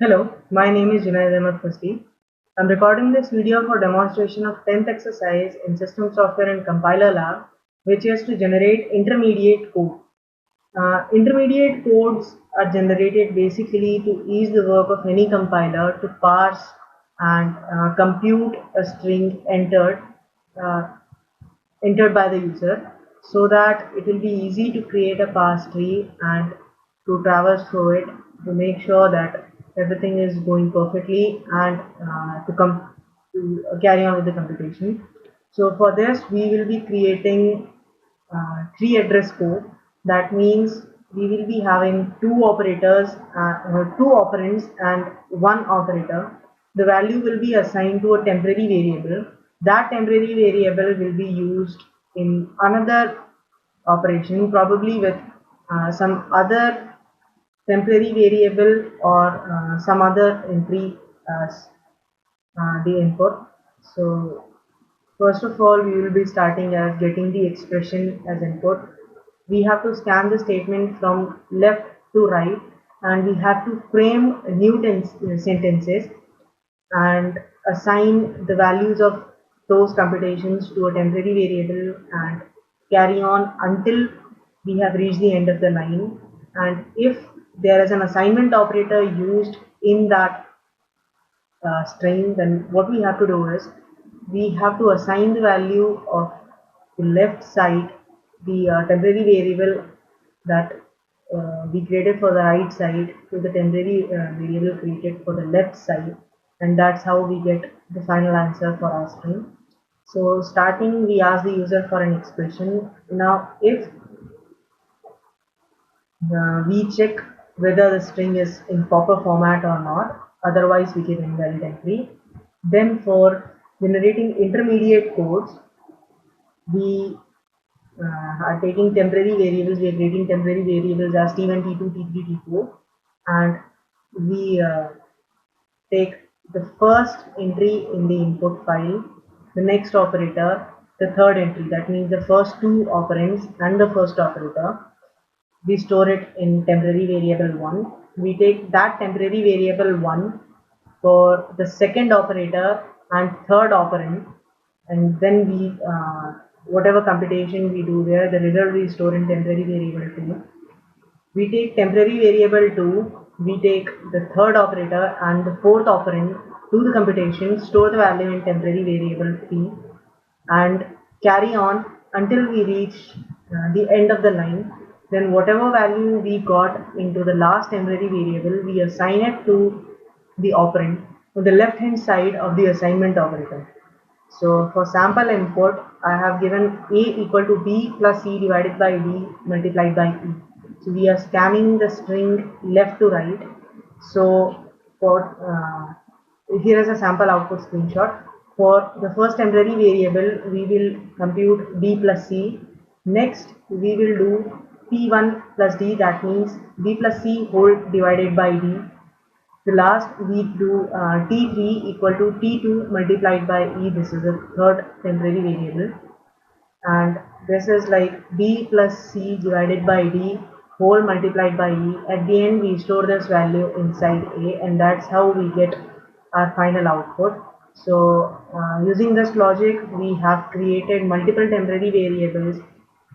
Hello, my name is Junaid Ahmed Fasti. I'm recording this video for demonstration of 10th exercise in System Software and Compiler Lab, which is to generate intermediate code. Intermediate codes are generated basically to ease the work of any compiler to parse and compute a string uh, entered by the user so that it will be easy to create a parse tree and to traverse through it to make sure that everything is going perfectly and to carry on with the computation. So for this we will be creating tree address code. That means we will be having two operands and one operator. The value will be assigned to a temporary variable. That temporary variable will be used in another operation, probably with some other temporary variable or some other entry as the input. So first of all, we will be starting as getting the expression as input. We have to scan the statement from left to right, and we have to frame new sentences and assign the values of those computations to a temporary variable and carry on until we have reached the end of the line. And if there is an assignment operator used in that string, then what we have to do is we have to assign the value of the left side, the temporary variable that we created for the right side to the temporary variable created for the left side, and that's how we get the final answer for our string. So starting, we ask the user for an expression. Now if we check whether the string is in proper format or not, otherwise we get invalid entry. Then for generating intermediate codes, we are taking temporary variables. We are creating temporary variables as T1, T2, T3, T4, and we take the first entry in the input file, the next operator, the third entry. That means the first two operands and the first operator. We store it in temporary variable 1. We take that temporary variable 1 for the second operator and third operand, and then we whatever computation we do there, the result we store in temporary variable 2. We take temporary variable 2, we take the third operator and the fourth operand, do the computation, store the value in temporary variable 3, and carry on until we reach the end of the line. Then whatever value we got into the last temporary variable, we assign it to the operand on the left hand side of the assignment operator. So for sample input, I have given a equal to b plus c divided by d multiplied by e. So we are scanning the string left to right. So for here is a sample output screenshot. For the first temporary variable, we will compute b plus c. Next, we will do p1 plus d, that means b plus c whole divided by d. The last we do t3 equal to t2 multiplied by e. This is the third temporary variable, and this is like b plus c divided by d whole multiplied by e. At the end we store this value inside a, and that's how we get our final output. So using this logic, we have created multiple temporary variables,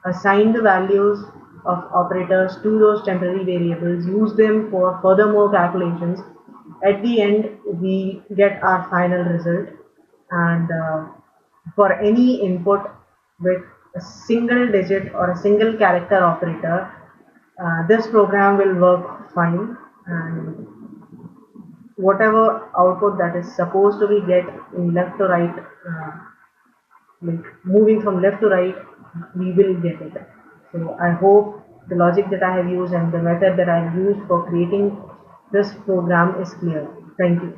assigned the values of operators to those temporary variables, use them for furthermore calculations. At the end we get our final result, and for any input with a single digit or a single character operator, this program will work fine, and whatever output that is supposed to be get in left to right, like moving from left to right, we will get it. So I hope the logic that I have used and the method that I have used for creating this program is clear. Thank you.